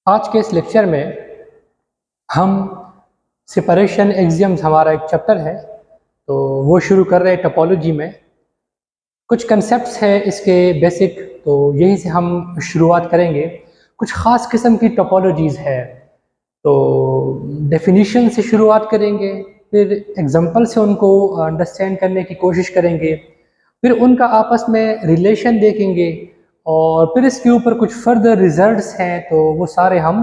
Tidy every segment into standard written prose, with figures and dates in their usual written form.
आज के इस लेक्चर में हम सेपरेशन एक्सियम्स हमारा एक चैप्टर है, तो वो शुरू कर रहे हैं टोपोलॉजी में। कुछ कंसेप्ट्स है इसके बेसिक, तो यहीं से हम शुरुआत करेंगे। कुछ ख़ास किस्म की टोपोलॉजीज़ है, तो डेफिनीशन से शुरुआत करेंगे, फिर एग्जांपल से उनको अंडरस्टैंड करने की कोशिश करेंगे, फिर उनका आपस में रिलेशन देखेंगे और फिर इसके ऊपर कुछ फर्दर रिजल्ट्स हैं, तो वो सारे हम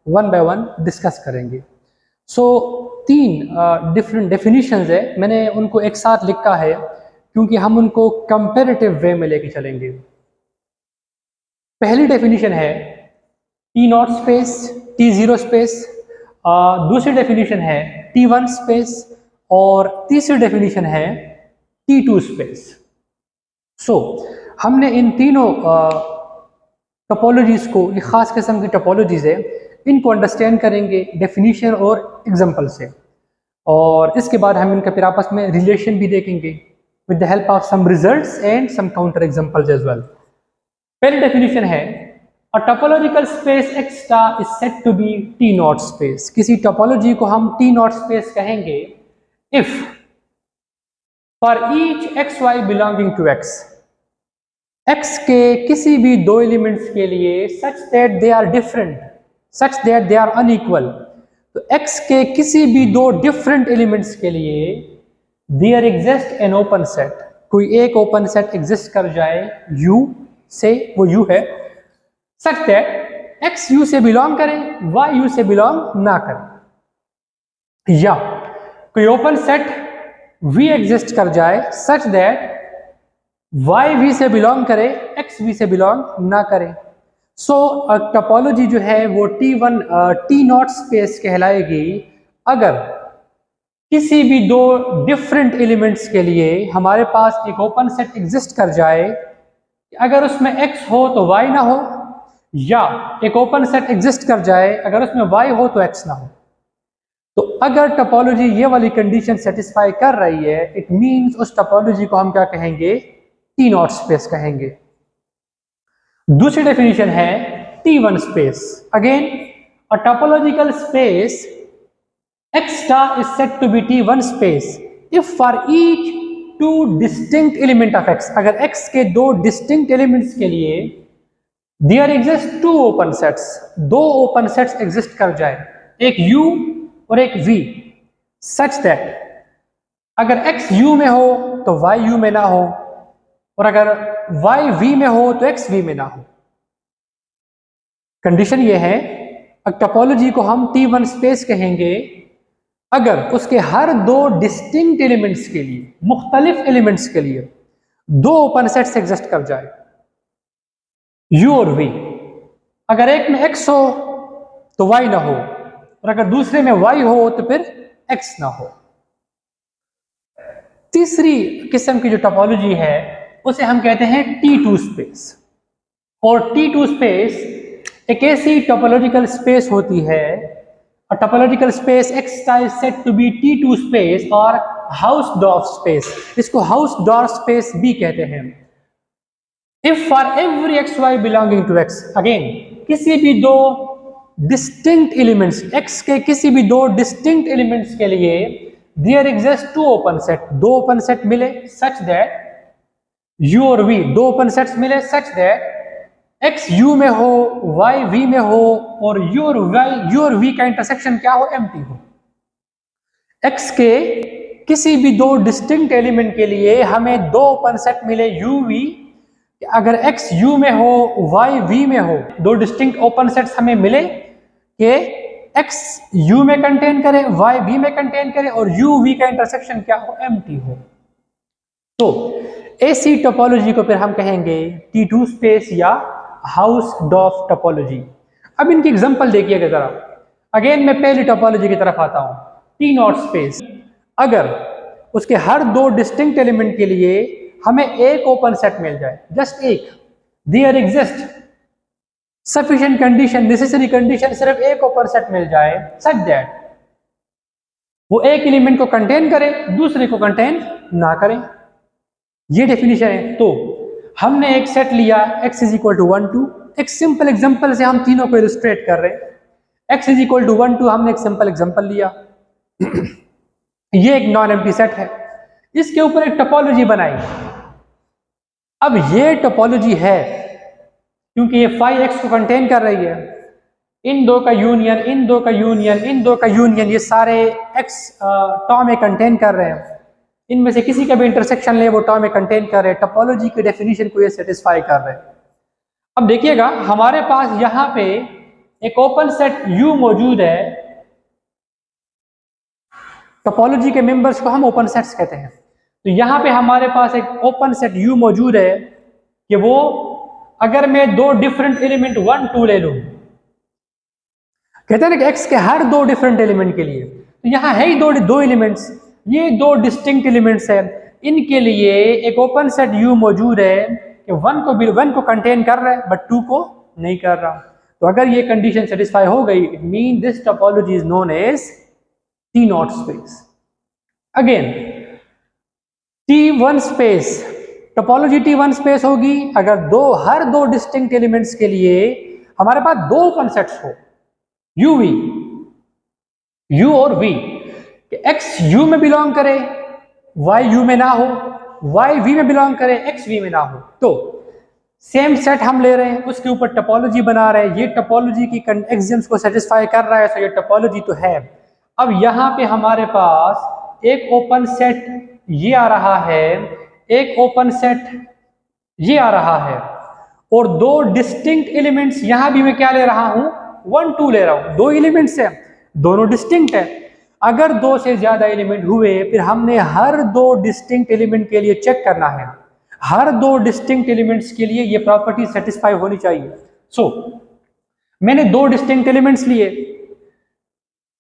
वन बाय वन डिस्कस करेंगे। सो तीन डिफरेंट डेफिनीशंस है, मैंने उनको एक साथ लिखा है क्योंकि हम उनको कंपैरेटिव वे में लेके चलेंगे। पहली डेफिनीशन है T nought space, T zero space. दूसरी डेफिनीशन है टी वन स्पेस और तीसरी डेफिनीशन है टी टू स्पेस। सो हमने इन तीनों टोपोलॉजीज को, ये खास किस्म की टोपोलॉजीज है, इनको अंडरस्टैंड करेंगे डेफिनीशन और एग्जांपल से, और इसके बाद हम इनका फिर आपस में रिलेशन भी देखेंगे with the help of some results and some counter examples as well. पहली डेफिनेशन है a topological space X star is said to be T nought space. किसी टोपोलॉजी को हम टी नॉट स्पेस कहेंगे if for each x y belonging to X, X के किसी भी दो एलिमेंट्स के लिए such that they are different, such that they are unequal. तो एक्स के किसी भी दो डिफरेंट एलिमेंट्स के लिए there exist an open set, कोई एक ओपन सेट एग्जिस्ट कर जाए U से, वो U है, सच दैट X U से बिलोंग करे, Y U से बिलोंग ना करे, या कोई ओपन सेट V एग्जिस्ट कर जाए सच दैट Y V से बिलोंग करे, X V से बिलोंग ना करे। सो टोपोलॉजी जो है वो T1 टी नॉट स्पेस कहलाएगी अगर किसी भी दो डिफरेंट एलिमेंट्स के लिए हमारे पास एक ओपन सेट एग्जिस्ट कर जाए, अगर उसमें x हो तो y ना हो, या एक ओपन सेट एग्जिस्ट कर जाए अगर उसमें y हो तो x ना हो। तो अगर टोपोलॉजी ये वाली कंडीशन सेटिस्फाई कर रही है, इट मींस उस टोपोलॉजी को हम क्या कहेंगे, टी नॉट स्पेस कहेंगे। दूसरी डेफिनेशन है T1 space. Again a topological space X star is said to be T1 space if for each two distinct element of X, अगर X के दो distinct elements के लिए there exist two open sets, दो open sets exist कर जाए, एक U और एक V, such that अगर X U में हो तो Y U में ना हो, और अगर Y V में हो तो X V में ना हो। कंडीशन ये है, टोपोलॉजी को हम T1 स्पेस कहेंगे अगर उसके हर दो डिस्टिंक्ट एलिमेंट्स के लिए, मुख्तलिफ एलिमेंट्स के लिए दो ओपन सेट्स एग्जिस्ट कर जाए, U और V। अगर एक में X हो तो Y ना हो, और अगर दूसरे में Y हो तो फिर X ना हो। तीसरी किस्म की जो टोपोलॉजी है उसे हम कहते हैं T2 स्पेस। और T2 स्पेस एक ऐसी टोपोलॉजिकल स्पेस होती है, a topological space X star is said to be T2 space और Hausdorff space, इसको Hausdorff space भी कहते हैं। If for every xy belonging to X, again किसी भी दो distinct elements, X के किसी भी दो distinct elements के लिए there exist two open set, दो open set मिले such that U और V, दो open sets मिले such that X U में हो, Y V में हो, और U और V का इंटरसेक्शन क्या हो, एम्प्टी हो। X के किसी भी दो डिस्टिंक्ट एलिमेंट के लिए हमें दो ओपन सेट मिले U V, अगर X U में हो, Y V में हो, दो डिस्टिंक्ट ओपन सेट्स हमें मिले कि X U में कंटेन करे, Y V में कंटेन करे, और U V का इंटरसेक्शन क्या हो, एम्प्टी हो। तो ऐसी टोपोलॉजी को फिर हम कहेंगे T2 स्पेस या हाउसडॉर्फ टोपोलॉजी। अब इनकी एग्जांपल देखिएगा जरा। अगेन मैं पहली टोपोलॉजी की तरफ आता हूं, टी नॉट स्पेस। अगर उसके हर दो डिस्टिंक्ट एलिमेंट के लिए हमें एक ओपन सेट मिल जाए, जस्ट एक, there exist sufficient condition, necessary condition, सिर्फ एक ओपन सेट मिल जाए सच दैट वो एक एलिमेंट को कंटेन करे, दूसरे को कंटेन ना करे, ये डेफिनेशन है। तो हमने एक सेट लिया x इज इक्वल टू 1 2, एक सिंपल एग्जांपल से हम तीनों को इलस्ट्रेट कर रहे हैं। x इज इक्वल टू 1 2 हमने एक सिंपल एग्जांपल लिया। ये एक नॉन एम्प्टी सेट है, इसके ऊपर एक टोपोलॉजी बनाई। अब ये टोपोलॉजी है क्योंकि ये फाई x को कंटेन कर रही है, इन दो का यूनियन, इन दो का यूनियन, इन दो का यूनियन, ये सारे x टॉ में कंटेन कर रहे हैं। इनमें से किसी का भी इंटरसेक्शन ले वो टॉ में कंटेन कर रहे हैं। टोपोलॉजी की डेफिनेशन को ये सेटिस्फाई कर रहे हैं। अब देखिएगा हमारे पास यहाँ पे एक ओपन सेट U मौजूद है। टोपोलॉजी के मेंबर्स को हम ओपन सेट्स कहते हैं। तो यहाँ पे हमारे पास एक ओपन सेट U मौजूद है कि वो अगर मैं दो डिफरेंट एलिमेंट 1 2 ले लूं, कहते हैं ना कि x के हर दो डिफरेंट एलिमेंट के लिए, तो यहाँ है ही दो एलिमेंट्स, ये दो डिस्टिंक्ट एलिमेंट्स है, इनके लिए एक ओपन सेट U मौजूद है कि 1 को कंटेन कर रहा है बट 2 को नहीं कर रहा। तो अगर ये कंडीशन सेटिस्फाई हो गई, it mean this topology is known as T0 space. Again T1 space, topology T1 space होगी अगर हर दो डिस्टिंक्ट एलिमेंट्स के लिए हमारे पास दो ओपन सेट्स हो, U और V, x U में बिलोंग करे, y U में ना हो, y V में बिलोंग करे, x V में ना हो। तो सेम सेट हम ले रहे हैं, उसके ऊपर टोपोलॉजी बना रहे हैं, ये टोपोलॉजी की एक्सियम्स को सेटिस्फाई कर रहा है, तो ये टोपोलॉजी तो है। अब यहाँ पे हमारे पास एक ओपन सेट ये आ रहा है, एक ओपन सेट ये आ रहा है, और दो डिस्टिंक्ट एलिमेंट्स यहाँ भी मैं क्या ले रहा हूँ, 1 2 ले रहा हूँ। दो एलिमेंट्स है, दोनों डिस्टिंक्ट है। अगर दो से ज्यादा एलिमेंट हुए फिर हमने हर दो डिस्टिंक्ट एलिमेंट के लिए चेक करना है, हर दो डिस्टिंक्ट एलिमेंट्स के लिए ये प्रॉपर्टी सेटिस्फाई होनी चाहिए। सो मैंने दो डिस्टिंक्ट एलिमेंट्स लिए,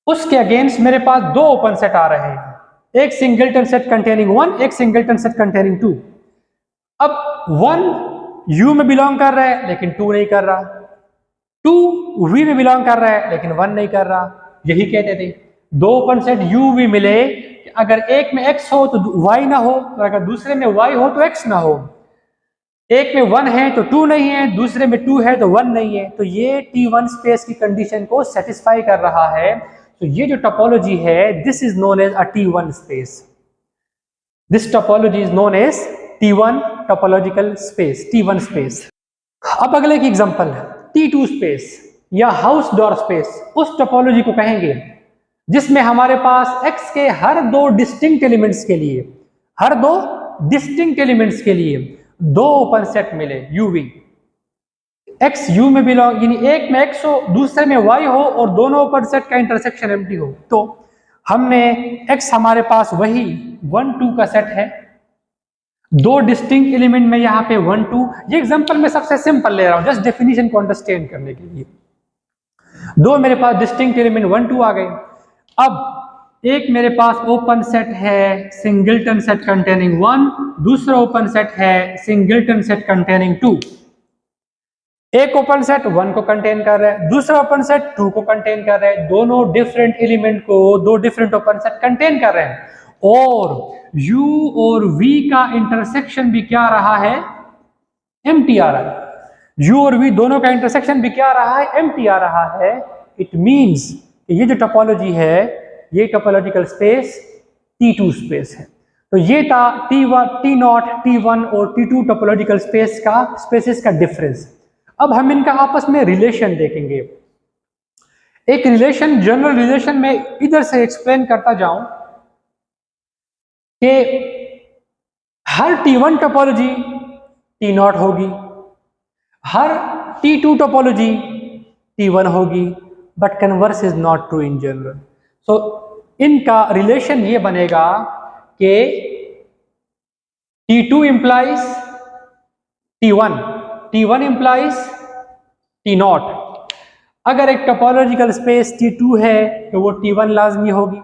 उसके अगेंस्ट मेरे पास दो ओपन सेट आ रहे हैं, एक सिंगलटन सेट कंटेनिंग 1, एक सिंगलटन सेट कंटेनिंग 2। अब 1 U में बिलोंग कर रहा है लेकिन 2 नहीं कर रहा, 2 V में बिलोंग कर रहा है लेकिन 1 नहीं कर रहा। यही कहते थे दो ओपन सेट U V मिले, अगर एक में x हो तो y ना हो, तो अगर दूसरे में y हो तो x ना हो। एक में 1 है तो 2 नहीं है, दूसरे में 2 है तो 1 नहीं है। तो ये T1 स्पेस की कंडीशन को सेटिस्फाई कर रहा है। तो ये जो टोपोलॉजी है, this is known as a T1 space. This topology is known as T1 topological space, T1 space. अब अगले की एग्जांपल T2 स्पेस या हाउस डोर स्पेस, उस टोपोलॉजी को कहेंगे जिसमें हमारे पास x के हर दो डिस्टिंक्ट एलिमेंट्स के लिए, हर दो डिस्टिंक्ट एलिमेंट्स के लिए दो ओपन सेट मिले UV। x U में बिलोंग, यानी एक में x हो दूसरे में y हो और दोनों ओपन सेट का इंटरसेक्शन एम्प्टी हो। तो हमने x हमारे पास वही 1 2 का सेट है, दो डिस्टिंक्ट एलिमेंट में यहाँ पे 1 2। ये एग्जांपल में सबसे सिंपल ले रहा हूं जस्ट डेफिनेशन को अंडरस्टैंड करने के लिए। दो मेरे पास डिस्टिंक्ट एलिमेंट 1 2 आ गए। अब एक मेरे पास ओपन सेट है सिंगलटन सेट कंटेनिंग 1, दूसरा ओपन सेट है सिंगलटन सेट कंटेनिंग 2। एक ओपन सेट 1 को कंटेन कर रहा है, दूसरा ओपन सेट 2 को कंटेन कर रहा है। दोनों डिफरेंट एलिमेंट को दो डिफरेंट ओपन सेट कंटेन कर रहे हैं, और U और V का इंटरसेक्शन भी क्या रहा है, एम्प्टी आ रहा है। U और V दोनों का इंटरसेक्शन भी क्या आ रहा है, एम्प्टी आ रहा है। इट मींस ये जो टोपोलॉजी है, ये टोपोलॉजिकल स्पेस T2 स्पेस है। तो ये था T1 T0 T1 और T2 टोपोलॉजिकल स्पेस का स्पेसेस का डिफरेंस। अब हम इनका आपस में रिलेशन देखेंगे। एक रिलेशन, जनरल रिलेशन में इधर से एक्सप्लेन करता जाऊं कि हर T1 टोपोलॉजी T0 होगी, हर T2 टोपोलॉजी T1 होगी, but converse is not true in general. So इनका रिलेशन ये बनेगा कि T2 implies T1, T1 implies T0। अगर एक टोपोलॉजिकल स्पेस T2 है तो वो T1 लाजमी होगी,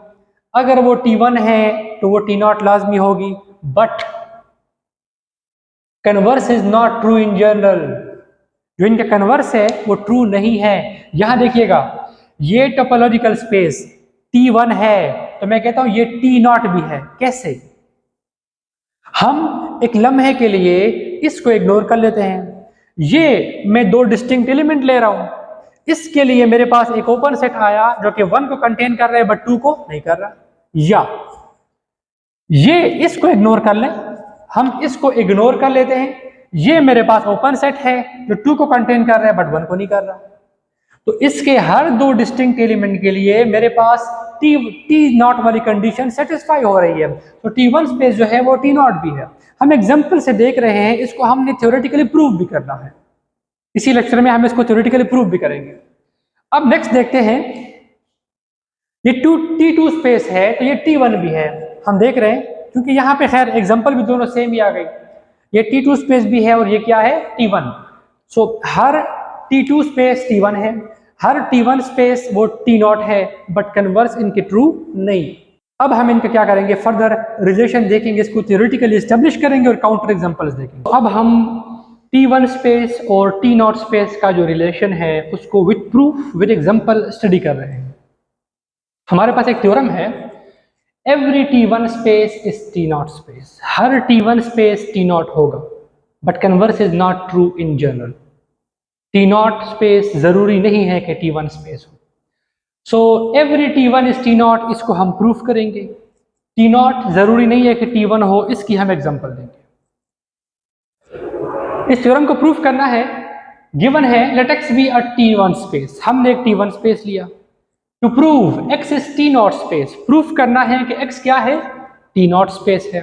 अगर वो T1 है तो वो T0 लाजमी होगी, but converse is not true in general. जो इनका कन्वर्स है वो ट्रू नहीं है। यहां देखिएगा, ये टोपोलॉजिकल स्पेस T1 है तो मैं कहता हूं ये T0 भी है। कैसे? हम एक लम्हे के लिए इसको इग्नोर कर लेते हैं। ये मैं दो डिस्टिंक्ट एलिमेंट ले रहा हूं, इसके लिए मेरे पास एक ओपन सेट आया जो कि 1 को कंटेन कर रहा है बट 2 को नहीं कर रहा। या ये इसको इग्नोर कर लें, हम इसको इग्नोर कर लेते हैं, ये मेरे पास ओपन सेट है जो 2 को कंटेन कर रहा है बट 1 को नहीं कर रहा। तो इसके हर दो डिस्टिंक्ट एलिमेंट के लिए मेरे पास टी नॉट वाली कंडीशन सेटिस्फाई हो रही है। तो T1 स्पेस जो है वो T नॉट भी है। हम एग्जांपल से देख रहे हैं, इसको हमने थ्योरेटिकली प्रूव भी करना है, इसी लेक्चर में हम इसको थ्योरेटिकली प्रूव भी करेंगे। अब नेक्स्ट देखते हैं, ये T2 स्पेस है तो ये T1 भी है, हम देख रहे हैं क्योंकि यहाँ पे खैर एग्जांपल भी दोनों सेम ही आ गई। ये T2 स्पेस भी है और ये क्या है T1। सो हर T2 स्पेस T1 है, हर T1 स्पेस वो T नॉट है बट कन्वर्स इनके ट्रू नहीं। अब हम इनका क्या करेंगे, फर्दर रिलेशन देखेंगे, इसको थ्योरेटिकली एस्टेब्लिश करेंगे और काउंटर एग्जांपल्स देखेंगे। अब हम T1 स्पेस और T नॉट स्पेस का जो रिलेशन है उसको with proof with example study कर रहे हैं। हमारे पास एक थ्योरम है, every T1 space is T not space. हर T1 स्पेस T नॉट होगा but converse is not true in general. T not space जरूरी नहीं है कि T1 स्पेस हो। So every T1 is T naught, इसको हम प्रूफ करेंगे। T नॉट जरूरी नहीं है कि T1 हो, इसकी हम एग्जांपल देंगे। इस थ्योरम को प्रूफ करना है, गिवन है let x be a T1 space. हमने एक T1 स्पेस लिया। To prove x is T not space, proof करना है कि x क्या है, T नॉट स्पेस है।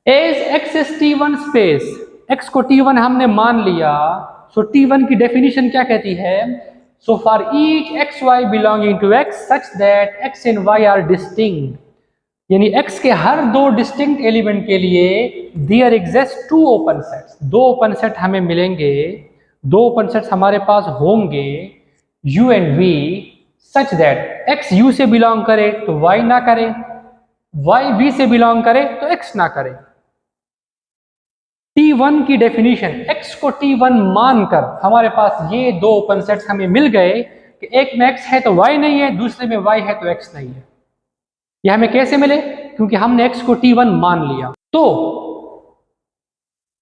As x is T1 space, x को T1 हमने मान लिया। सो T1 की डेफिनेशन क्या कहती है, so for each x y belonging to x such that x and y are distinct, यानी x के हर दो डिस्टिंक्ट एलिमेंट के लिए there exist two open sets, दो ओपन सेट हमें मिलेंगे, दो ओपन सेट्स हमारे पास होंगे u and v such that x u से बिलोंग करे तो y ना करे, y v से बिलोंग करे तो x ना करे। T1 की डेफिनेशन, x को T1 मानकर हमारे पास ये दो ओपन सेट्स हमें मिल गए कि एक में x है तो y नहीं है, दूसरे में y है तो x नहीं है। ये हमें कैसे मिले, क्योंकि हमने x को T1 मान लिया। तो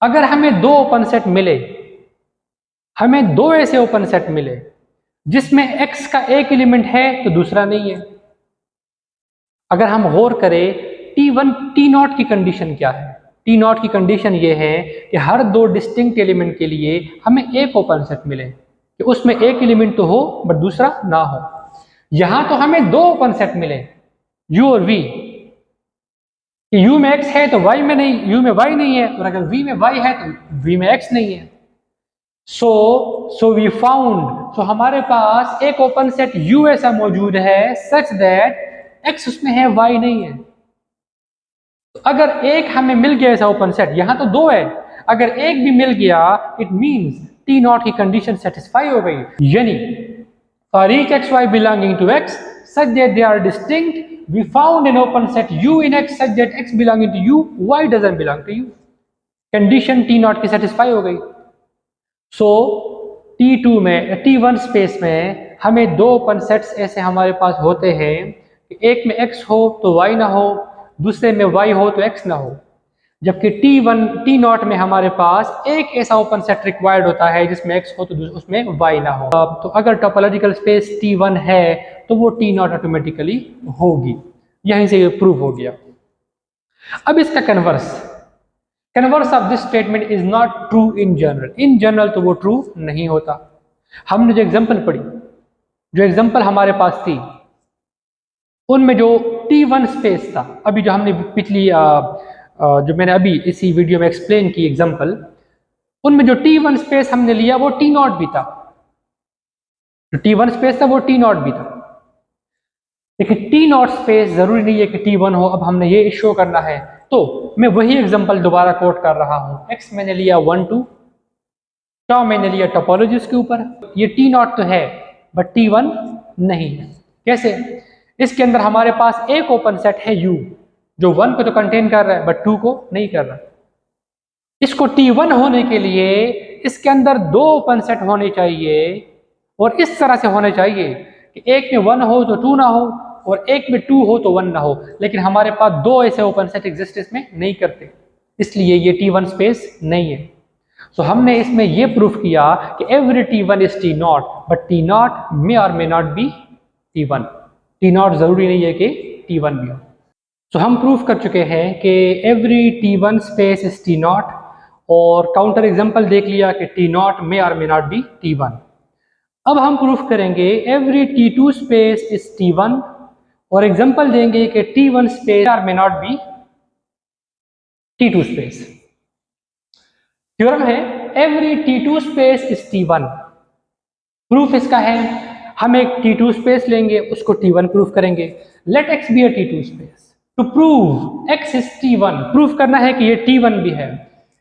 अगर हमें दो ओपन सेट मिले, हमें दो ऐसे ओपन सेट मिले जिसमें x का एक एलिमेंट है तो दूसरा नहीं है, अगर हम गौर करें T1 T नॉट की कंडीशन क्या है, T नॉट की कंडीशन ये है कि हर दो डिस्टिंक्ट एलिमेंट के लिए हमें एक ओपन सेट मिले कि उसमें एक एलिमेंट तो हो बट दूसरा ना हो। यहां तो हमें दो ओपन सेट मिले u और v, कि u में x है तो y में नहीं, u में y नहीं है, और अगर v में y है तो v में x नहीं है। सो वी फाउंड, सो हमारे पास एक ओपन सेट u ऐसा मौजूद है सच दैट x उसमें है y नहीं है। तो अगर एक हमें मिल गया ऐसा ओपन सेट, यहां तो दो है, अगर एक भी मिल गया इट मींस T नॉट की कंडीशन सेटिस्फाई हो गई, यानी for each x y belonging to x such that they are distinct we found an open set u in x such that x belonging to u y doesn't belong to u। Condition T naught की satisfy हो गई। सो T2 में T1 space में हमें दो open sets ऐसे हमारे पास होते हैं कि एक में x हो तो y ना हो, दूसरे में y हो तो x ना हो, जबकि T नॉट में हमारे पास एक ऐसा ओपन सेट रिक्वायर्ड होता है जिसमें x हो तो उसमें y ना हो। तो अगर टोपोलॉजिकल स्पेस T1 है तो वो T नॉट ऑटोमेटिकली होगी, यहीं से ये प्रूव हो गया। अब इसका converse of this statement is not true in general तो वो ट्रू नहीं होता। हमने जो एग्जांपल पढ़ी, जो एग्जांपल हमारे पास थी, उनमें जो T1 स्पेस था, अभी जो हमने पिछली जो मैंने अभी इसी वीडियो में एक्सप्लेन की एग्जांपल, उनमें जो T1 स्पेस हमने लिया वो T नॉट भी था, जो T1 स्पेस था वो T नॉट भी था। लेकिन T नॉट स्पेस जरूरी नहीं है कि T1 हो। अब हमने ये शो करना है, तो मैं वही एग्जांपल दोबारा कोट कर रहा हूं। x मैंने लिया 1 2, टॉ मैंने लिया टोपोलॉजी के ऊपर, ये T नॉट तो है बट T1 नहीं है। कैसे, इसके अंदर हमारे पास एक ओपन सेट है u जो 1 को तो कंटेन कर रहा है बट 2 को नहीं कर रहा। इसको T1 होने के लिए इसके अंदर दो ओपन सेट होने चाहिए, और इस तरह से होने चाहिए कि एक में 1 हो तो 2 ना हो, और एक में 2 हो तो 1 ना हो। लेकिन हमारे पास दो ऐसे ओपन सेट एग्जिस्ट इसमें नहीं करते, इसलिए ये T1 स्पेस नहीं है। सो हमने इसमें ये प्रूफ किया कि every T1 is T0, but T0 may or may not be T1। T0 जरूरी नहीं है कि T1 भी हो। सो हम प्रूफ कर चुके हैं कि every T1 space is T0, और काउंटर एग्जांपल देख लिया कि T0 may or may not be T1। अब हम प्रूफ करेंगे every T2 space is T1, और एग्जांपल देंगे कि T1 space or may not be T2 space. Theorem है every T2 space is T1। Proof इसका है हम एक T2 स्पेस लेंगे, उसको T1 प्रूफ करेंगे। Let X be a T2 space. To prove X is T1, proof करना है कि ये T1 भी है।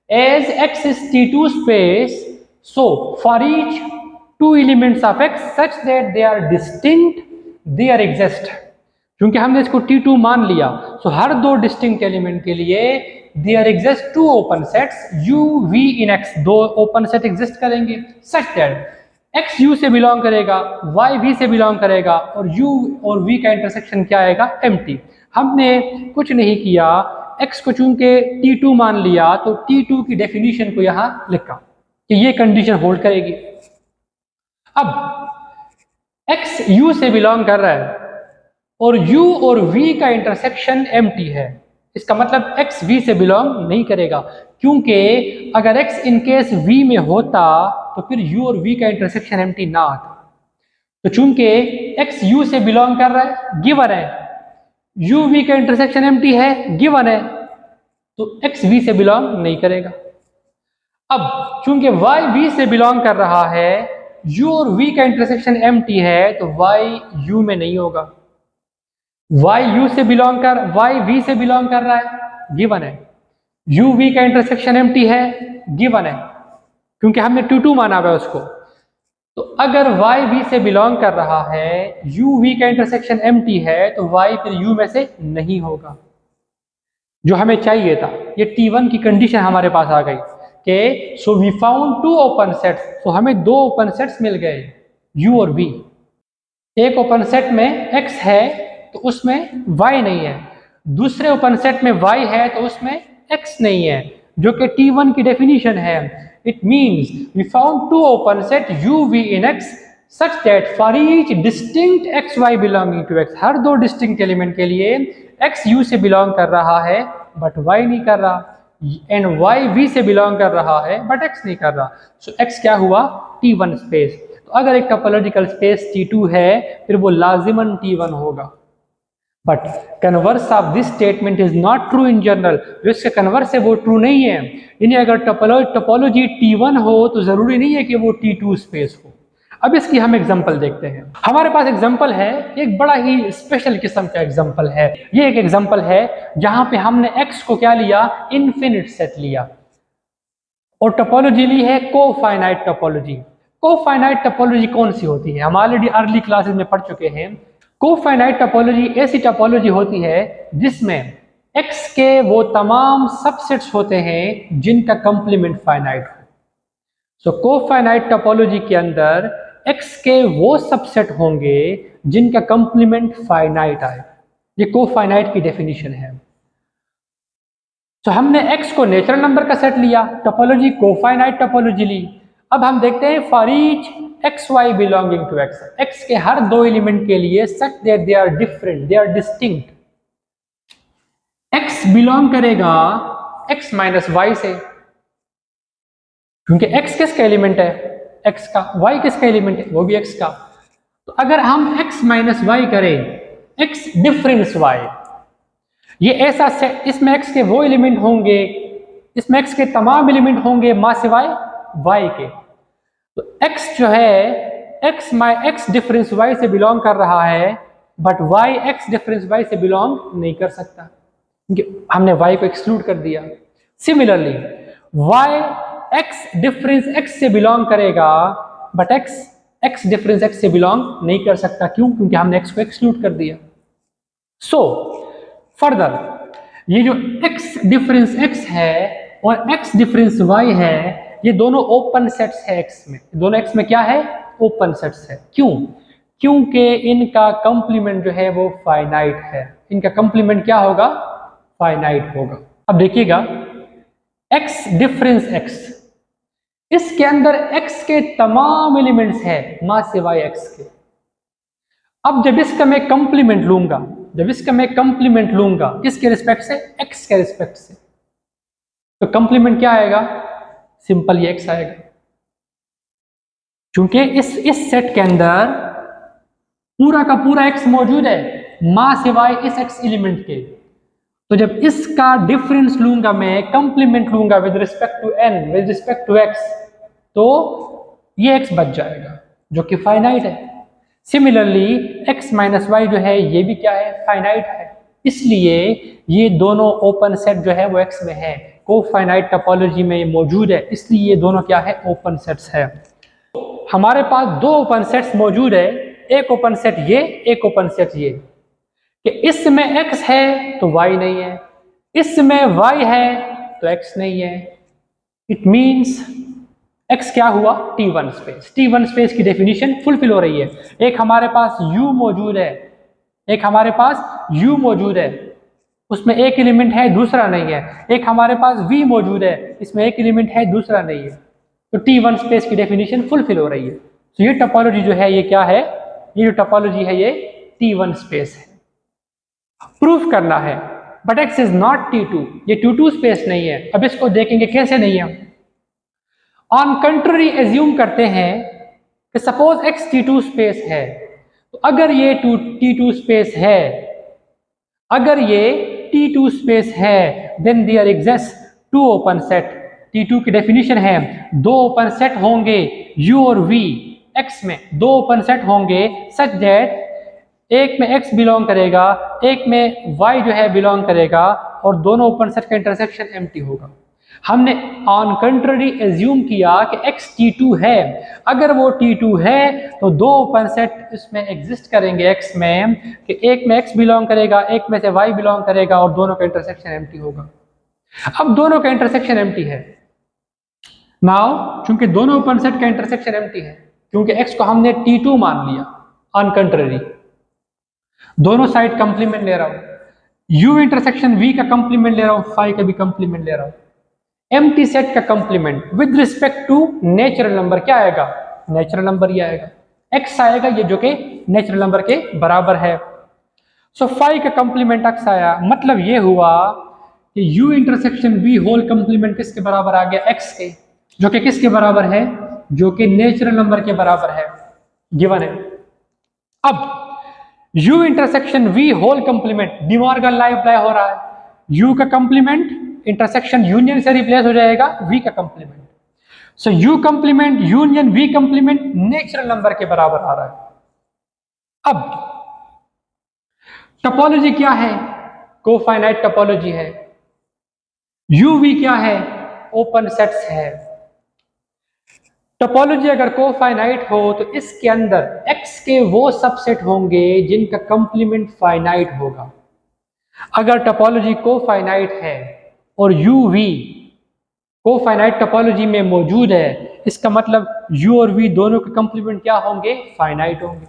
As X is T2 space, so for each two elements of X such that they are distinct there exist. क्योंकि हमने इसको T2 मान लिया, सो हर दो डिस्टिंक्ट एलिमेंट के लिए there exist two open sets U V in X, दो open set exist करेंगे सच दैट X U से बिलोंग करेगा, Y V से बिलोंग करेगा, और U और V का इंटरसेक्शन क्या आएगा? एम्प्टी। हमने कुछ नहीं किया, X को चूंकि T2 मान लिया तो T2 की डेफिनेशन को यहां लिखा कि ये कंडीशन होल्ड करेगी। अब X U से बिलोंग कर रहा है और U और V का इंटरसेक्शन एम्प्टी है, इसका मतलब X V से बिलोंग नहीं करेगा, क्योंकि अगर X इन केस V में होता तो फिर U और V का इंटरसेक्शन एम्प्टी ना आता। तो चूंकि X U से बिलोंग कर रहा है, गिवन है, U V का इंटरसेक्शन एम्प्टी है, गिवन है, तो X V से बिलोंग नहीं करेगा। अब चूंकि Y V से बिलोंग कर रहा है, U और V का इंटरसेक्शन एम्प्टी है, तो Y U में नहीं होगा। Y U से बिलोंग कर, Y V से बिलोंग कर रहा है, गिवन है, U V का इंटरसेक्शन एम्प्टी है, गिवन है, क्योंकि हमने T2 माना हुआ है उसको। तो अगर Y V से बिलोंग कर रहा है, U V का इंटरसेक्शन एम्प्टी है, तो Y फिर U में से नहीं होगा, जो हमें चाहिए था। ये T1 की कंडीशन हमारे पास आ गई कि so we found two open sets, तो हमें दो ओपन सेट्स मिल गए U और V। एक ओपन सेट में X है तो उसमें Y नहीं है, दूसरे ओपन सेट में Y है तो उसमें X नहीं है, जो कि T1 की डेफिनेशन है। It means we found two open set U V in X such that for each distinct XY belonging to X, हर दो डिस्टिंक्ट एलिमेंट के लिए X U से बिलोंग कर रहा है बट Y नहीं कर रहा, एंड Y V से बिलोंग कर रहा है बट X नहीं कर रहा। सो X क्या हुआ? T1 space. तो अगर एक टोपोलॉजिकल स्पेस T2 है फिर वो लाजिमन T1 होगा। But converse of this statement is not true in general, जो इसके कन्वर्स है वो ट्रू नहीं है। यानी अगर टोपोलॉजी T1 हो तो जरूरी नहीं है कि वो T2 स्पेस हो। अब इसकी हम एग्जांपल देखते हैं। हमारे पास एग्जांपल है, एक बड़ा ही स्पेशल किस्म का एग्जांपल है। ये एक एग्जांपल है जहां पे हमने X को क्या लिया? इनफिनिट सेट लिया, और टोपोलॉजी ली है कोफाइनाइट टोपोलॉजी। कोफाइनाइट टोपोलॉजी कौन सी होती है? हम ऑलरेडी अर्ली क्लासेस में पढ़ चुके हैं। कोफाइनाइट टोपोलॉजी ऐसी टोपोलॉजी होती है जिसमें X के वो तमाम सबसेट्स होते हैं जिनका कंप्लीमेंट फाइनाइट हो। सो कोफाइनाइट टोपोलॉजी के अंदर X के वो सबसेट होंगे जिनका कंप्लीमेंट फाइनाइट आए। ये कोफाइनाइट की डेफिनेशन है। तो हमने X को नेचुरल नंबर का सेट लिया, टोपोलॉजी कोफाइनाइट टोपोलॉजी ली। अब हम देखते हैं for each XY belonging to X, X के हर दो एलिमेंट के लिए such that they are different, they are distinct. X belong करेगा X माइनस Y से, क्योंकि X किसका एलिमेंट है? X का। Y किसका एलिमेंट है? वो भी X का। तो अगर हम X माइनस Y करें, X डिफरेंस Y, ये ऐसा सेट, इसमें X के वो एलिमेंट होंगे, इसमें X के तमाम एलिमेंट होंगे मां सिवाय Y के। तो X जो है X डिफरेंस Y से बिलोंग कर रहा है, but Y X difference Y से बिलोंग नहीं कर सकता, क्योंकि हमने Y को एक्सक्लूड कर दिया। Similarly Y X difference X से बिलोंग करेगा, बट X डिफरेंस X से बिलोंग नहीं कर सकता। क्यों? क्योंकि हमने X को एक्सक्लूड कर दिया। सो फर्दर ये जो X डिफरेंस X है और X डिफरेंस Y है, ये दोनों ओपन सेट्स है X में। दोनों X में क्या है? ओपन सेट्स है। क्यों? क्योंकि इनका कंप्लीमेंट जो है वो फाइनाइट है। इनका कंप्लीमेंट क्या होगा? फाइनाइट होगा। अब देखिएगा X डिफरेंस X, इसके अंदर x के तमाम एलिमेंट्स है मास सिवाय x के। अब जब इसका मैं कंप्लीमेंट लूंगा किसके रिस्पेक्ट से, x के रिस्पेक्ट से, तो कंप्लीमेंट क्या आएगा, सिंपल ये x आएगा, क्योंकि इस सेट के अंदर पूरा का पूरा x मौजूद है मां सिवाय इस x एलिमेंट के। तो जब इसका डिफरेंस लूंगा मैं, कंप्लीमेंट लूंगा with respect to n, with respect to x, तो ये x बच जाएगा जो कि फाइनाइट है। सिमिलरली x माइनस वाई जो है ये भी क्या है, फाइनाइट है। इसलिए ये दोनों ओपन सेट जो है वो x में है, कोफाइनाइट टोपोलॉजी में मौजूद है, इसलिए ये दोनों क्या है, ओपन सेट्स है। हमारे पास दो ओपन सेट्स मौजूद है, एक ओपन सेट ये, एक ओपन सेट ये, कि इसमें x है तो y नहीं है, इसमें y है तो x नहीं है। इट मींस x क्या हुआ, T1 स्पेस। T1 स्पेस की डेफिनेशन फुलफिल हो रही है। एक हमारे पास U मौजूद है, एक हमारे पास U मौजूद है, उसमें एक एलिमेंट है दूसरा नहीं है। एक हमारे पास V मौजूद है, इसमें एक एलिमेंट है दूसरा नहीं है। तो T1 स्पेस की डेफिनेशन फुलफिल हो रही है। तो ये टोपोलॉजी जो है ये क्या है, ये जो टोपोलॉजी है ये T1 स्पेस है। प्रूफ करना है, but x is not T2, ये T2 स्पेस नहीं है। अब इसको देखेंगे कैसे नहीं है। ऑन कंट्री एज्यूम करते हैं कि सपोज x T2 स्पेस है, तो अगर ये T2 स्पेस है, अगर ये T2 स्पेस है, then there exist two open set. T2 की डेफिनेशन है दो ओपन सेट होंगे U और V, x में दो ओपन सेट होंगे सच दैट एक में x बिलोंग करेगा, एक में y जो है बिलोंग करेगा, और दोनों ओपन सेट का इंटरसेक्शन एम्प्टी होगा। हमने ऑन कंट्री एज्यूम किया कि x T2 है। अगर वो T2 है तो दो ओपन सेट इसमें एग्जिस्ट करेंगे x में, कि एक में x बिलोंग करेगा, एक में से y बिलोंग करेगा, और दोनों का इंटरसेक्शन एम्प्टी होगा। अब दोनों का इंटरसेक्शन एम्प्टी है नाउ, क्योंकि दोनों ओपन सेट का इंटरसेक्शन एम्प्टी है, क्योंकि x को हमने T2 मान लिया ऑन कंट्री। दोनों साइड कंप्लीमेंट ले रहा हूं, u इंटरसेक्शन v का कंप्लीमेंट ले रहा हूं, फाई का भी कंप्लीमेंट ले रहा हूं। एम्प्टी सेट का complement with respect to natural number क्या आएगा, नेचुरल नंबर ही आएगा, x आएगा ये जो कि नेचुरल नंबर के बराबर है। सो फाई का कंप्लीमेंट x आया, मतलब ये हुआ कि u intersection v whole complement किसके बराबर आ गया, x के, जो कि किसके बराबर है, जो कि नेचुरल नंबर के बराबर है, गिवन है। अब u intersection v whole complement De Morgan law apply हो रहा है, u का कंप्लीमेंट इंटरसेक्शन यूनियन से रिप्लेस हो जाएगा v का complement. So u complement union v complement natural number के बराबर आ रहा है। अब टोपोलॉजी क्या है, कोफाइनाइट टोपोलॉजी है। uv क्या है, ओपन सेट्स है। टोपोलॉजी अगर कोफाइनाइट हो तो इसके अंदर x के वो सबसेट होंगे जिनका कंप्लीमेंट फाइनाइट होगा। अगर टोपोलॉजी कोफाइनाइट है और uv कोफाइनाइट टोपोलॉजी में मौजूद है, इसका मतलब u और v दोनों के कंप्लीमेंट क्या होंगे, फाइनाइट होंगे।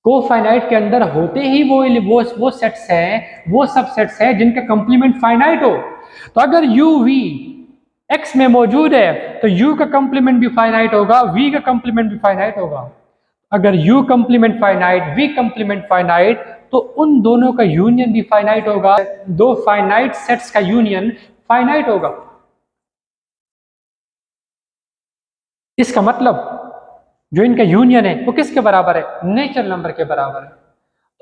कोफाइनाइट के अंदर होते ही वो सेट्स हैं, वो सबसेट्स हैं जिनका कंप्लीमेंट फाइनाइट हो। तो अगर uv x में मौजूद है तो u का कंप्लीमेंट भी फाइनाइट होगा, v का कंप्लीमेंट भी फाइनाइट होगा। अगर u complement finite, v complement finite, तो उन दोनों का यूनियन भी फाइनाइट होगा। दो फाइनाइट सेट्स का यूनियन फाइनाइट होगा। इसका मतलब जो इनका यूनियन है वो किसके बराबर है, नेचुरल नंबर के बराबर है।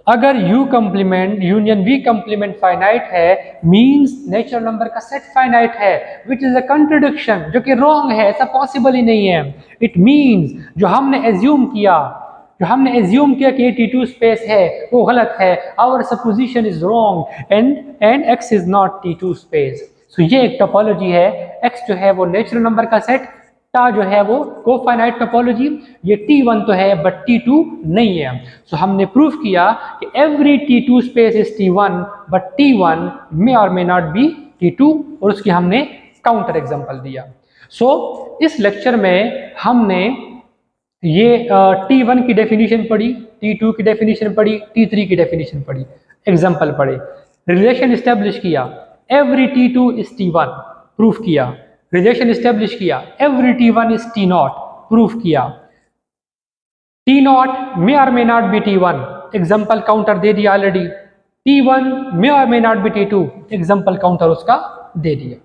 अगर u complement union v complement finite है, मींस नेचुरल नंबर का सेट फाइनाइट है, विच इज अ कंट्रडिक्शन, जो कि रॉन्ग है, ऐसा पॉसिबल ही नहीं है। इट मींस जो हमने एज्यूम किया कि ये T2 स्पेस है वो गलत है। Our supposition is wrong and x is not T2 space. सो ये एक टोपोलॉजी है, x जो है वो नेचुरल नंबर का सेट, टा जो है वो कोफाइनाइट टोपोलॉजी, ये T1 तो है बट T2 नहीं है। सो हमने प्रूफ किया कि every T2 space is T1 but T1 may or may not be T2, और उसकी हमने काउंटर एग्जांपल दिया। सो इस लेक्चर में हमने ये T1 की डेफिनेशन पढ़ी, T2 की डेफिनेशन पढ़ी, T3 की डेफिनेशन पढ़ी, एग्जाम्पल पढ़े, रिलेशन इस्टेब्लिश किया, every T2 is T1 proof किया, रिलेशन इस्टेब्लिश किया, every T1 is T0, proof किया, T0 may or may not be T1, example counter दे दिया already, T1 may or may not be T2, example counter उसका दे दिया।